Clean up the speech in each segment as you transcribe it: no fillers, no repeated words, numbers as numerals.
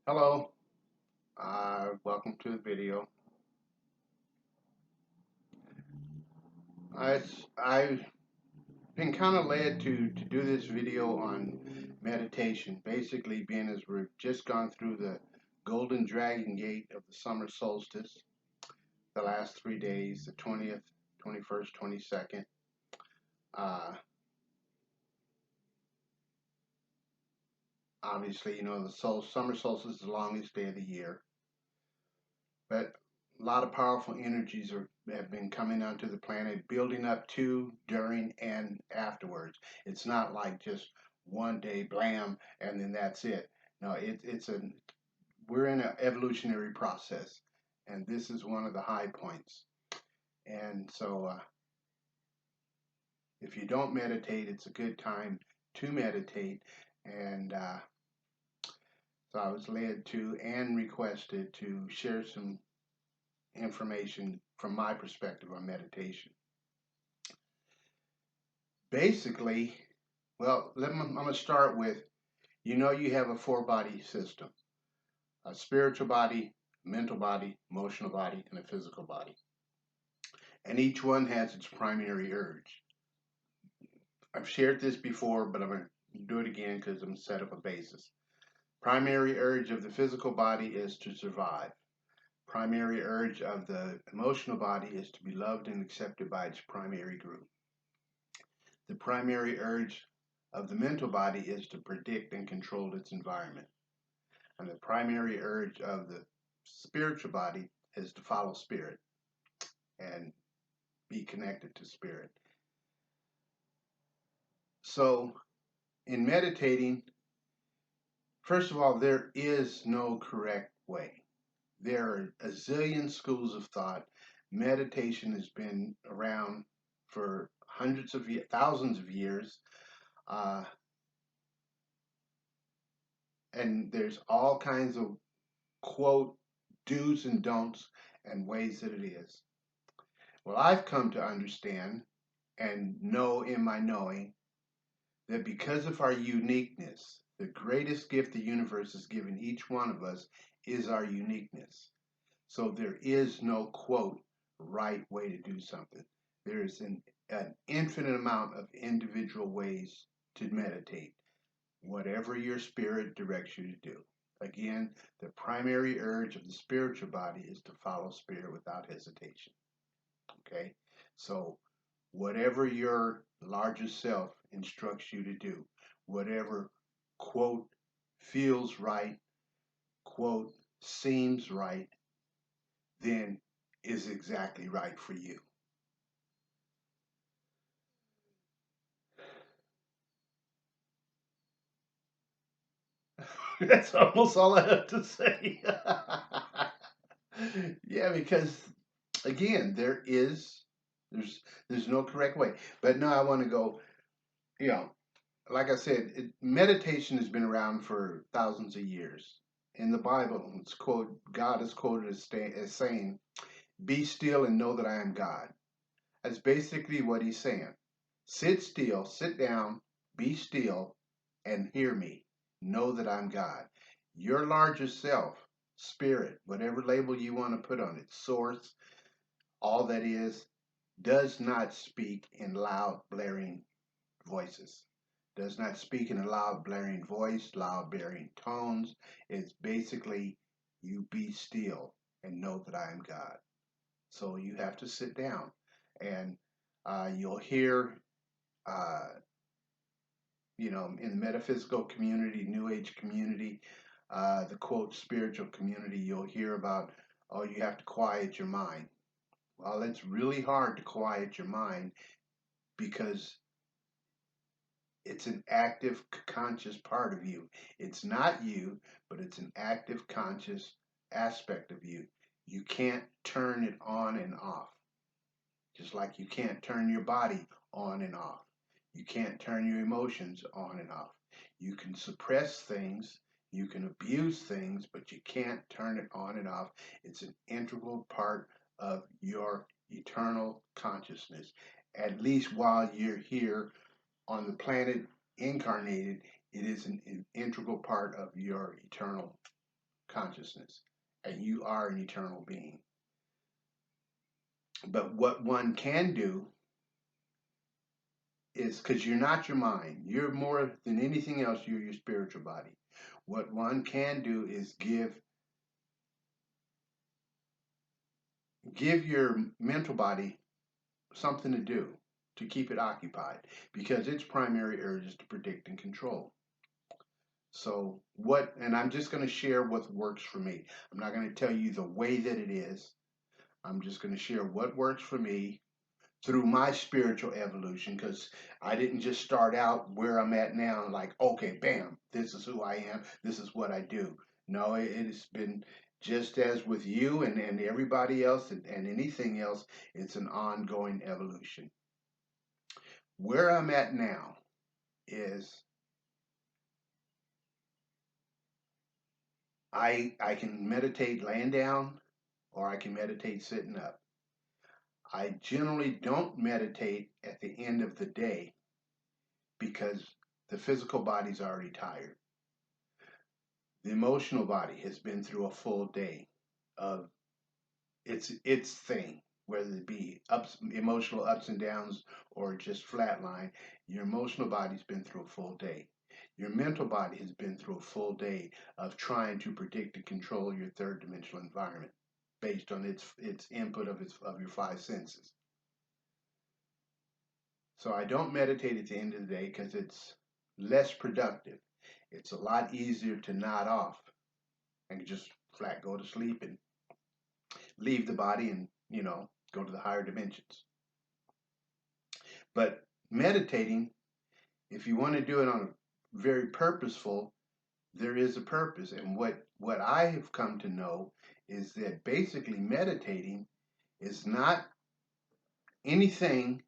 Hello, welcome to the video. I've been kind of led to do this video on meditation, basically being as we've just gone through the Golden Dragon Gate of the summer solstice, the last 3 days, the 20th, 21st, 22nd. Uh, Obviously, the summer solstice is the longest day of the year, but a lot of powerful energies have been coming onto the planet, building up to, during, and afterwards. It's not like just one day, blam, and then that's it. No, we're in an evolutionary process, and this is one of the high points. And so, if you don't meditate, it's a good time to meditate. And so I was led to and requested to share some information from my perspective on meditation. Basically, well, I'm going to start with you have a four body system: a spiritual body, mental body, emotional body, and a physical body. And each one has its primary urge. I've shared this before, but I'm going to do it again because I'm set up a basis. Primary urge of the physical body is to survive. Primary urge of the emotional body is to be loved and accepted by its primary group. The primary urge of the mental body is to predict and control its environment. And the primary urge of the spiritual body is to follow spirit and be connected to spirit. So, in meditating, first of all, there is no correct way. There are a zillion schools of thought. Meditation has been around for thousands of years. Uh, and there's all kinds of quote do's and don'ts and ways that it is. Well, I've come to understand and know in my knowing that because of our uniqueness, the greatest gift the universe has given each one of us is our uniqueness. So there is no quote right way to do something. There is an infinite amount of individual ways to meditate, whatever your spirit directs you to do. Again, the primary urge of the spiritual body is to follow spirit without hesitation. Okay? So, whatever your largest self instructs you to do, whatever quote feels right, quote seems right, then is exactly right for you. That's almost all I have to say. Yeah, because again, there's no correct way. But now I want to go, you know, like I said, meditation has been around for thousands of years. In the Bible, God is quoted as saying, "Be still and know that I am God." That's basically what he's saying. Sit still, sit down, be still, and hear me. Know that I'm God. Your larger self, spirit, whatever label you want to put on it, source, all that is, does not speak in loud, blaring voices. Does not speak in a loud, blaring voice, loud, blaring tones. It's basically, you be still and know that I am God. So you have to sit down, and you'll hear, uh, in the metaphysical community, New Age community, the quote spiritual community, you'll hear about, oh, you have to quiet your mind. Well, it's really hard to quiet your mind because it's an active, conscious part of you. It's not you, but it's an active, conscious aspect of you. You can't turn it on and off, just like you can't turn your body on and off. You can't turn your emotions on and off. You can suppress things, you can abuse things, but you can't turn it on and off. It's an integral part of your eternal consciousness, at least while you're here on the planet incarnated. It is an integral part of your eternal consciousness, and you are an eternal being. But what one can do is, because you're not your mind, you're more than anything else, you're your spiritual body. What one can do is give your mental body something to do to keep it occupied, because its primary urge is to predict and control. So and I'm just going to share what works for me. I'm not going to tell you the way that it is. I'm just going to share what works for me through my spiritual evolution, because I didn't just start out where I'm at now, like, okay, bam, this is who I am, this is what I do. No, it has been just as with you and everybody else and anything else, it's an ongoing evolution. Where I'm at now is I can meditate laying down or I can meditate sitting up. I generally don't meditate at the end of the day because the physical body's already tired. The emotional body has been through a full day of its thing, whether it be emotional ups and downs or just flatline. Your emotional body's been through a full day. Your mental body has been through a full day of trying to predict and control your third dimensional environment based on its input of your five senses. So I don't meditate at the end of the day because it's less productive. It's a lot easier to nod off and just flat go to sleep and leave the body and, go to the higher dimensions. But meditating, if you want to do it on a very purposeful, there is a purpose. And what I have come to know is that basically meditating is not anything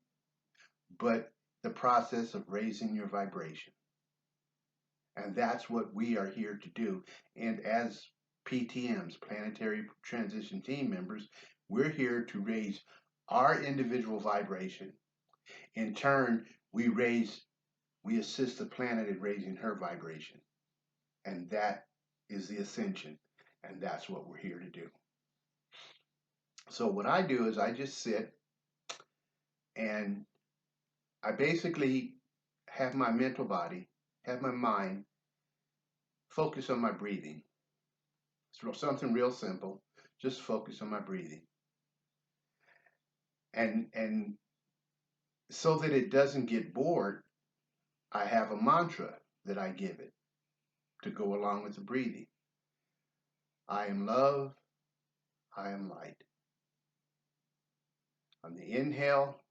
but the process of raising your vibration. And that's what we are here to do. And as PTMs, Planetary Transition Team members, we're here to raise our individual vibration. In turn, we assist the planet in raising her vibration. And that is the ascension. And that's what we're here to do. So what I do is I just sit and I basically have my mental body, have my mind focus on my breathing. It's something real simple. Just focus on my breathing. And so that it doesn't get bored, I have a mantra that I give it to go along with the breathing. I am love, I am light. On the inhale,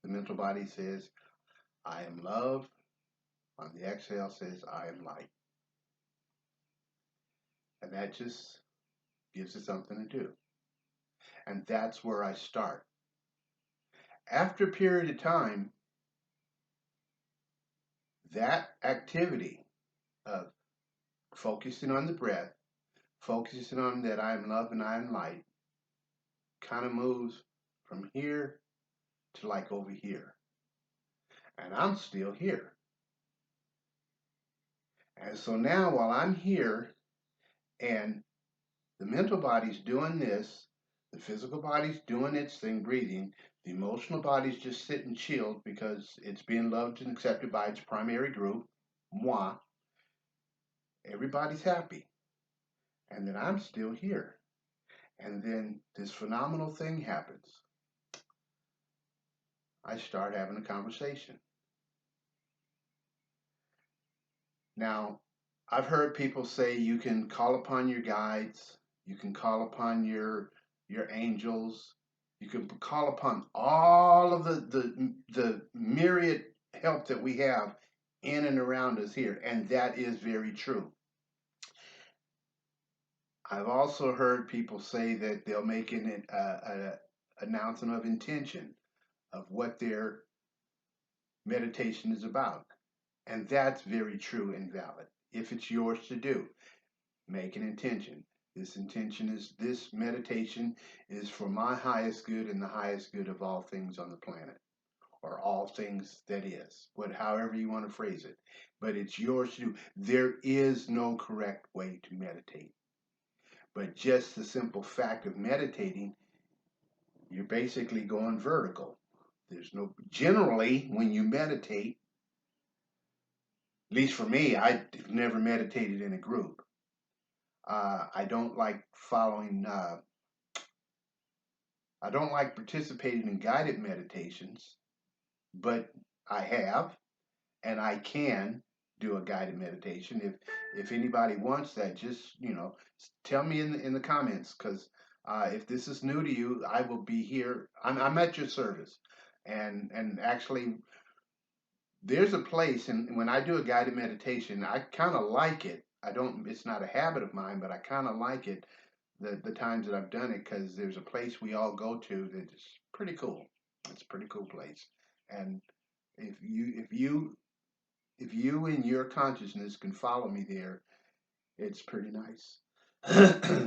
the mental body says, I am love. On the exhale says, I am light. And that just gives it something to do. And that's where I start. After a period of time, that activity of focusing on the breath, focusing on that I am love and I am light, kind of moves from here to like over here. And I'm still here. And so now while I'm here and the mental body's doing this, the physical body's doing its thing, breathing, the emotional body's just sitting chilled because it's being loved and accepted by its primary group, moi. Everybody's happy. And then I'm still here. And then this phenomenal thing happens. I start having a conversation. Now, I've heard people say you can call upon your guides, you can call upon your angels, you can call upon all of the myriad help that we have in and around us here, and that is very true. I've also heard people say that they'll make an announcement of intention of what their meditation is about. And that's very true and valid. If it's yours to do, make an intention. This meditation is for my highest good and the highest good of all things on the planet, or all things that is, however you want to phrase it. But it's yours to do. There is no correct way to meditate. But just the simple fact of meditating, you're basically going vertical. There's no, generally, when you meditate, at least for me, I've never meditated in a group. I don't like following, I don't like participating in guided meditations, but I have, and I can do a guided meditation. If anybody wants that, just tell me in the comments, because if this is new to you, I will be here. I'm at your service, and actually, there's a place, and when I do a guided meditation, I kind of like it. I don't. It's not a habit of mine, but I kind of like it the times that I've done it, because there's a place we all go to that's pretty cool. It's a pretty cool place, and if you in your consciousness can follow me there, it's pretty nice.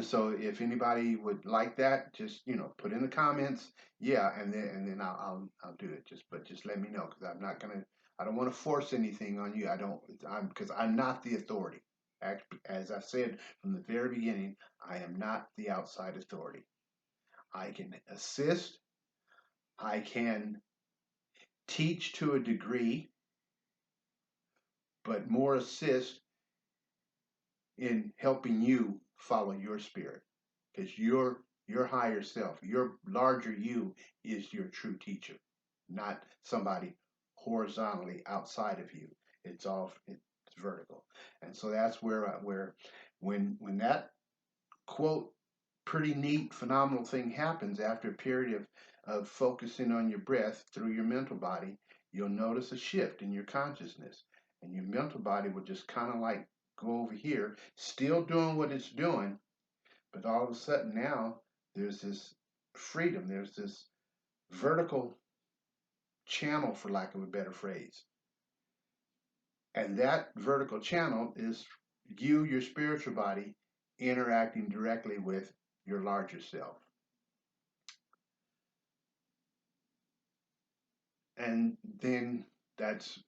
So if anybody would like that, just put in the comments, yeah, and then I'll do it. Just let me know, because I'm not gonna. I don't want to force anything on you. I don't. I'm because I'm not the authority. As I said from the very beginning, I am not the outside authority. I can assist. I can teach to a degree, but more assist in helping you follow your spirit, because your higher self, your larger you, is your true teacher, not somebody horizontally outside of you. It's vertical. And so that's where when that quote pretty neat phenomenal thing happens after a period of focusing on your breath through your mental body, you'll notice a shift in your consciousness, and your mental body will just kind of like go over here, still doing what it's doing, but all of a sudden now there's this freedom, there's this vertical channel, for lack of a better phrase. And that vertical channel is you, your spiritual body, interacting directly with your larger self. And then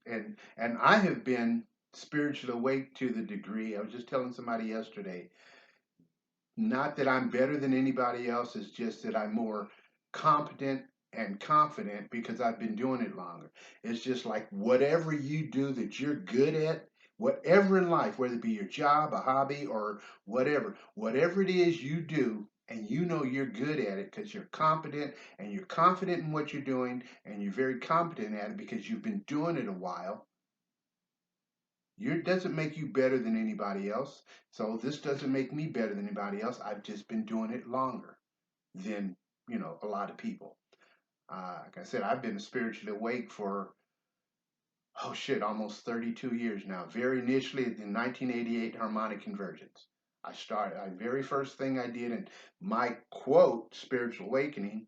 and I have been spiritually awake to the degree, I was just telling somebody yesterday, not that I'm better than anybody else, it's just that I'm more competent and confident because I've been doing it longer. It's just like whatever you do that you're good at, whatever in life, whether it be your job, a hobby, or whatever it is you do, and you know you're good at it because you're competent and you're confident in what you're doing, and you're very competent at it because you've been doing it a while. It doesn't make you better than anybody else. So this doesn't make me better than anybody else. I've just been doing it longer than, a lot of people. Like I said, I've been spiritually awake for, oh shit, almost 32 years now. Very initially in 1988 harmonic convergence. The very first thing I did in my quote spiritual awakening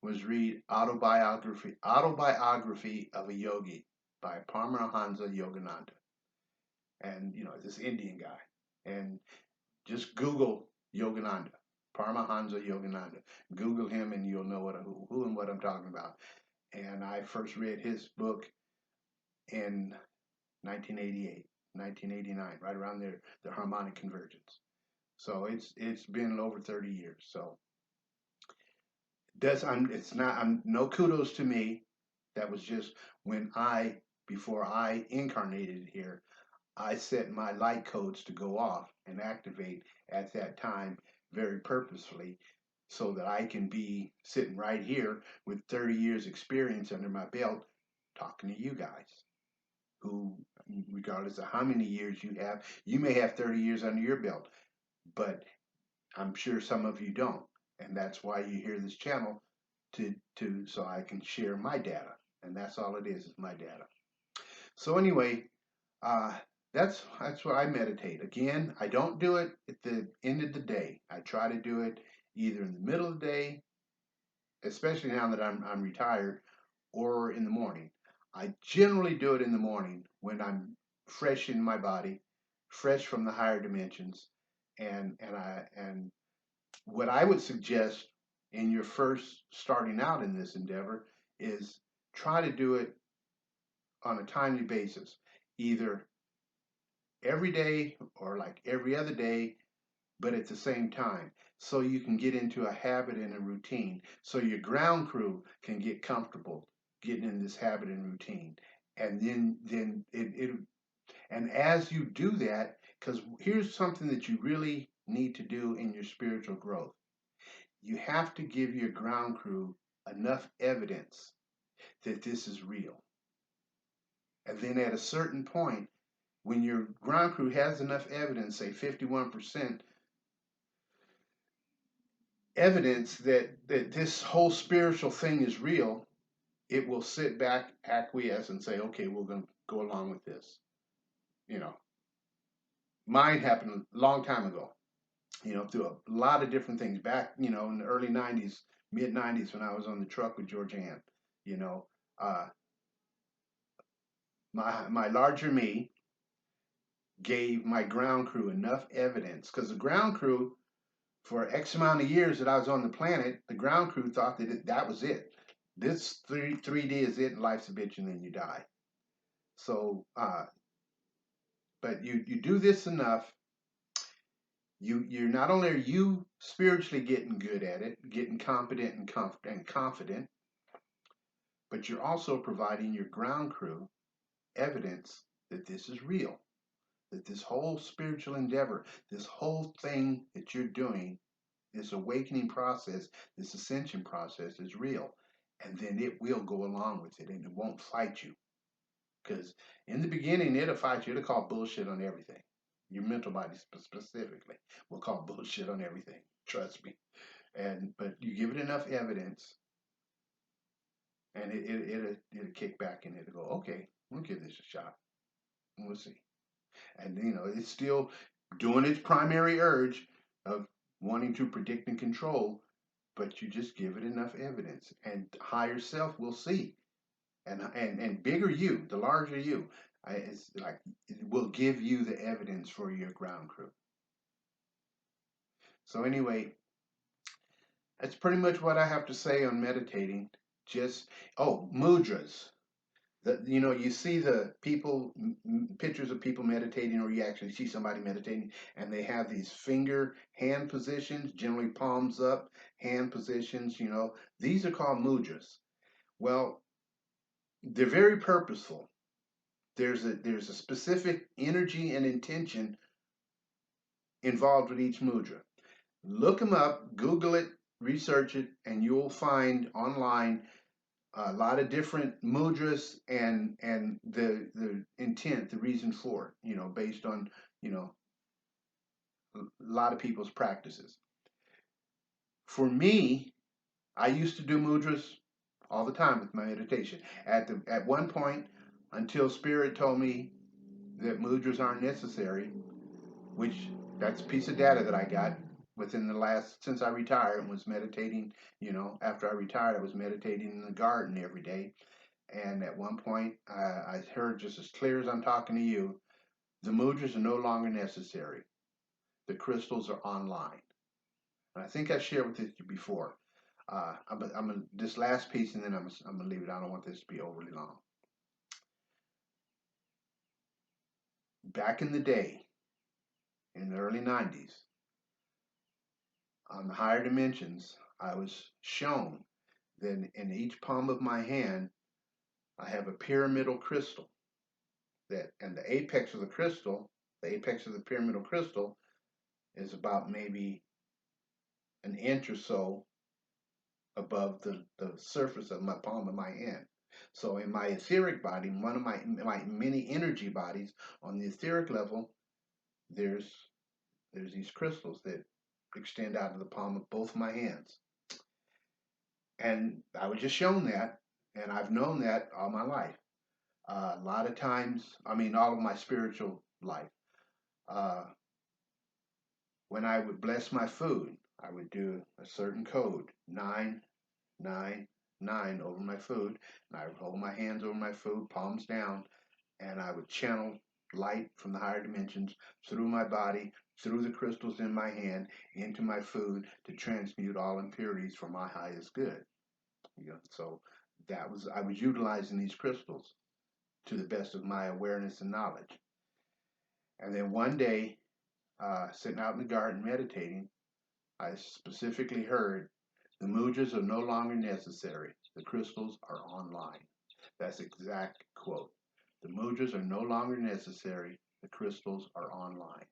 was read autobiography of a yogi by Paramahansa Yogananda. And this Indian guy, and just Google Yogananda, Paramahansa Yogananda. Google him, and you'll know who and what I'm talking about. And I first read his book in 1988, 1989, right around there, the harmonic convergence. So it's been over 30 years. So I'm no kudos to me. That was just when before I incarnated here, I set my light codes to go off and activate at that time very purposefully, so that I can be sitting right here with 30 years experience under my belt talking to you guys who, regardless of how many years you have, you may have 30 years under your belt, but I'm sure some of you don't. And that's why you hear this channel, so I can share my data. And that's all it is my data. So anyway, uh, that's what I meditate. Again, I don't do it at the end of the day. I try to do it either in the middle of the day, especially now that I'm retired, or in the morning. I generally do it in the morning when I'm fresh in my body, fresh from the higher dimensions, and what I would suggest in your first starting out in this endeavor is try to do it on a timely basis, either every day or like every other day, but at the same time, so you can get into a habit and a routine, so your ground crew can get comfortable getting in this habit and routine. And then it and as you do that, because here's something that you really need to do in your spiritual growth. You have to give your ground crew enough evidence that this is real. And then at a certain point, when your ground crew has enough evidence, say 51% evidence that this whole spiritual thing is real, it will sit back, acquiesce, and say, okay, we're going to go along with this. You know, mine happened a long time ago, through a lot of different things back, in the early 90s, mid 90s, when I was on the truck with George Ann. You know, uh, my larger me gave my ground crew enough evidence because the ground crew, for X amount of years that I was on the planet, the ground crew thought that was it. This 3D is it, and life's a bitch, and then you die. So, but you do this enough, you're not only are you spiritually getting good at it, getting competent and confident, but you're also providing your ground crew evidence that this is real, that this whole spiritual endeavor, this whole thing that you're doing, this awakening process, this ascension process is real. And then it will go along with it and it won't fight you. Because in the beginning, it'll fight you. It'll call bullshit on everything. Your mental body specifically will call bullshit on everything. Trust me. But you give it enough evidence, and it'll kick back and it'll go, okay, we'll give this a shot, and we'll see. And it's still doing its primary urge of wanting to predict and control, but you just give it enough evidence, and higher self will see, and bigger you, the larger you, it's like it will give you the evidence for your ground crew. So anyway, that's pretty much what I have to say on meditating. Just mudras. You see the people pictures of people meditating, or you actually see somebody meditating, and they have these finger hand positions, generally palms up, hand positions. These are called mudras. Well, they're very purposeful. There's a specific energy and intention involved with each mudra. Look them up, Google it, research it, and you'll find online a lot of different mudras and the intent, the reason for it, based on a lot of people's practices. For me, I used to do mudras all the time with my meditation. At one point, until Spirit told me that mudras aren't necessary, which that's a piece of data that I got within the last, since I retired and was meditating. After I retired, I was meditating in the garden every day. And at one point, I heard just as clear as I'm talking to you, the mudras are no longer necessary. The crystals are online. And I think I shared with you before. This last piece, and then I'm gonna leave it. I don't want this to be overly long. Back in the day, in the early 90s, on the higher dimensions, I was shown that in each palm of my hand, I have a pyramidal crystal. And the apex of the crystal, the apex of the pyramidal crystal, is about maybe an inch or so above the surface of my palm of my hand. So in my etheric body, one of my many energy bodies, on the etheric level, there's these crystals that extend out of the palm of both my hands. And I was just shown that, and I've known that all my life. A lot of times, all of my spiritual life. Uh, when I would bless my food, I would do a certain code, 999 over my food, and I would hold my hands over my food, palms down, and I would channel light from the higher dimensions through my body, through the crystals in my hand, into my food to transmute all impurities for my highest good. So I was utilizing these crystals to the best of my awareness and knowledge. And then one day sitting out in the garden meditating, I specifically heard the mudras are no longer necessary. The crystals are online. That's the exact quote. The mudras are no longer necessary. The crystals are online.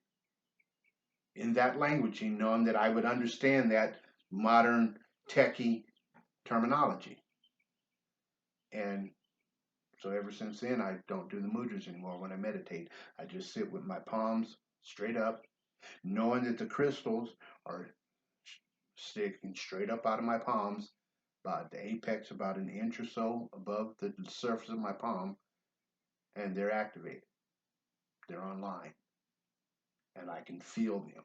In that languaging, knowing that I would understand that modern techie terminology. And so ever since then, I don't do the mudras anymore when I meditate. I just sit with my palms straight up, knowing that the crystals are sticking straight up out of my palms, about the apex, about an inch or so above the surface of my palm, and they're activated. They're online, and I can feel them.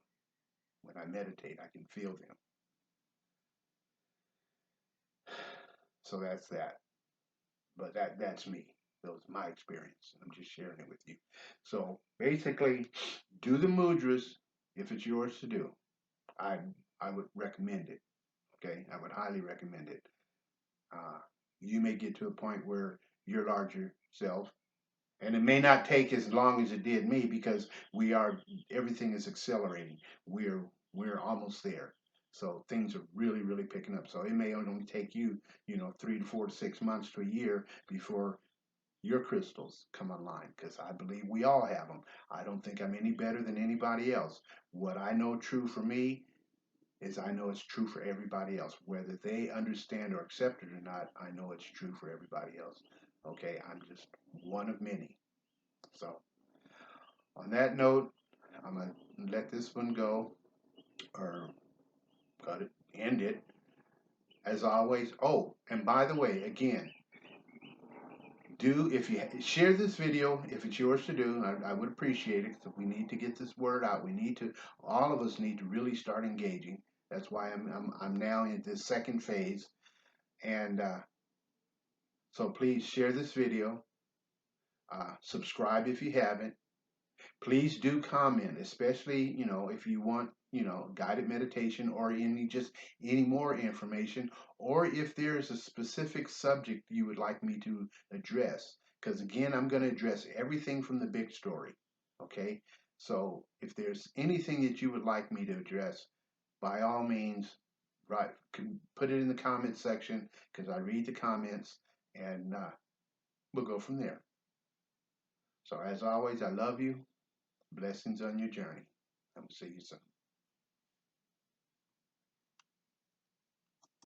When I meditate, I can feel them. So that's that. But that's me. That was my experience. I'm just sharing it with you. So basically, do the mudras if it's yours to do. I I would recommend it. Okay, I would highly recommend it. Uh, you may get to a point where your larger self, and it may not take as long as it did me because everything is accelerating. We're almost there. So things are really picking up. So it may only take you, 3 to 4 to 6 months to a year before your crystals come online because I believe we all have them. I don't think I'm any better than anybody else. What I know true for me is I know it's true for everybody else. Whether they understand or accept it or not, I know it's true for everybody else. Okay, I'm just one of many. So, on that note, I'm going to let this one go or cut it, end it. As always, oh, and by the way, again, if you share this video, if it's yours to do, I would appreciate it because we need to get this word out. All of us need to really start engaging. That's why I'm now in this second phase. And so please share this video. Subscribe if you haven't. Please do comment, especially, if you want, guided meditation or any more information, or if there's a specific subject you would like me to address. Because again, I'm going to address everything from the big story. Okay? So if there's anything that you would like me to address, by all means, right, put it in the comment section because I read the comments and we'll go from there. So as always, I love you. Blessings on your journey. I will see you soon.